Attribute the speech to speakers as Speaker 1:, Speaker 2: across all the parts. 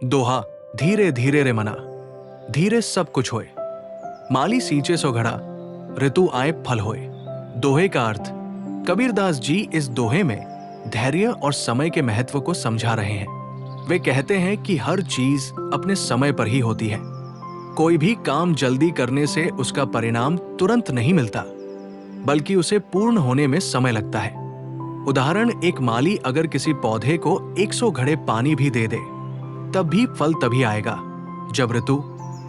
Speaker 1: दोहा धीरे धीरे रे मना, धीरे सब कुछ होए। माली सींचे सो घड़ा, ऋतु आए फल होए। दोहे का अर्थ। कबीरदास जी इस दोहे में धैर्य और समय के महत्व को समझा रहे हैं। वे कहते हैं कि हर चीज अपने समय पर ही होती है। कोई भी काम जल्दी करने से उसका परिणाम तुरंत नहीं मिलता, बल्कि उसे पूर्ण होने में समय लगता है। उदाहरण, एक माली अगर किसी पौधे को 100 घड़े पानी भी दे दे, तब भी फल तभी आएगा जब ऋतु,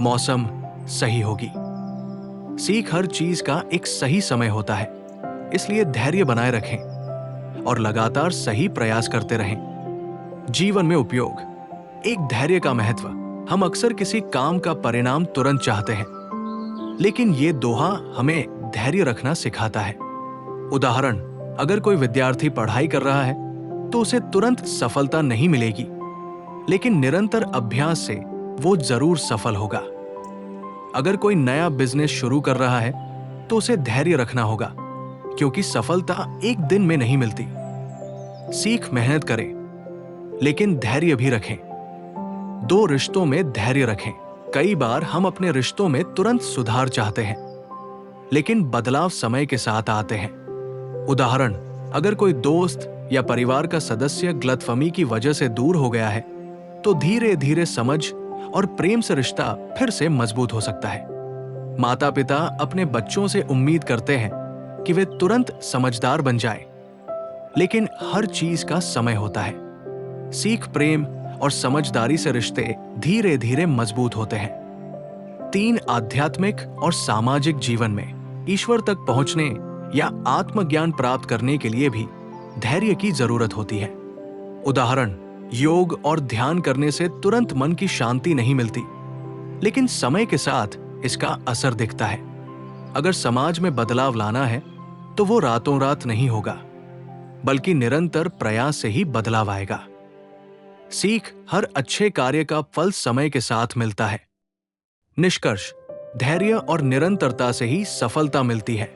Speaker 1: मौसम सही होगी। सीख, हर चीज का एक सही समय होता है, इसलिए धैर्य बनाए रखें और लगातार सही प्रयास करते रहें। जीवन में उपयोग। एक धैर्य का महत्व। हम अक्सर किसी काम का परिणाम तुरंत चाहते हैं, लेकिन ये दोहा हमें धैर्य रखना सिखाता है। उदाहरण, अगर कोई विद्यार्थी पढ़ाई कर रहा है तो उसे तुरंत सफलता नहीं मिलेगी, लेकिन निरंतर अभ्यास से वो जरूर सफल होगा। अगर कोई नया बिजनेस शुरू कर रहा है तो उसे धैर्य रखना होगा, क्योंकि सफलता एक दिन में नहीं मिलती। सीख, मेहनत करें, लेकिन धैर्य भी रखें। दो रिश्तों में धैर्य रखें। कई बार हम अपने रिश्तों में तुरंत सुधार चाहते हैं, लेकिन बदलाव समय के साथ आते हैं। उदाहरण, अगर कोई दोस्त या परिवार का सदस्य गलतफहमी की वजह से दूर हो गया है, तो धीरे धीरे समझ और प्रेम से रिश्ता फिर से मजबूत हो सकता है। माता पिता अपने बच्चों से उम्मीद करते हैं कि वे तुरंत समझदार बन जाएं, लेकिन हर चीज का समय होता है। सीख, प्रेम और समझदारी से रिश्ते धीरे धीरे मजबूत होते हैं। 3, आध्यात्मिक और सामाजिक जीवन में ईश्वर तक पहुंचने या आत्मज्ञान प्राप्त करने के लिए भी धैर्य की जरूरत होती है। उदाहरण, योग और ध्यान करने से तुरंत मन की शांति नहीं मिलती, लेकिन समय के साथ इसका असर दिखता है। अगर समाज में बदलाव लाना है तो वो रातों रात नहीं होगा, बल्कि निरंतर प्रयास से ही बदलाव आएगा। सीख, हर अच्छे कार्य का फल समय के साथ मिलता है। निष्कर्ष, धैर्य और निरंतरता से ही सफलता मिलती है।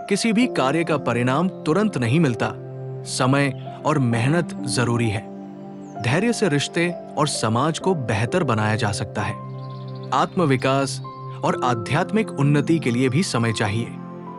Speaker 1: किसी भी कार्य का परिणाम तुरंत नहीं मिलता, समय और मेहनत जरूरी है। धैर्य से रिश्ते और समाज को बेहतर बनाया जा सकता है। आत्मविकास और आध्यात्मिक उन्नति के लिए भी समय चाहिए।